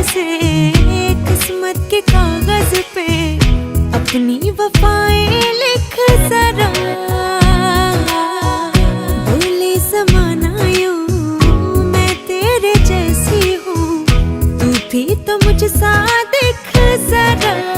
से किस्मत के कागज पे अपनी वफाएं लिख जरा। बोले ज़माना यूं मैं तेरे जैसी हूँ, तू भी तो मुझ सा दिख जरा।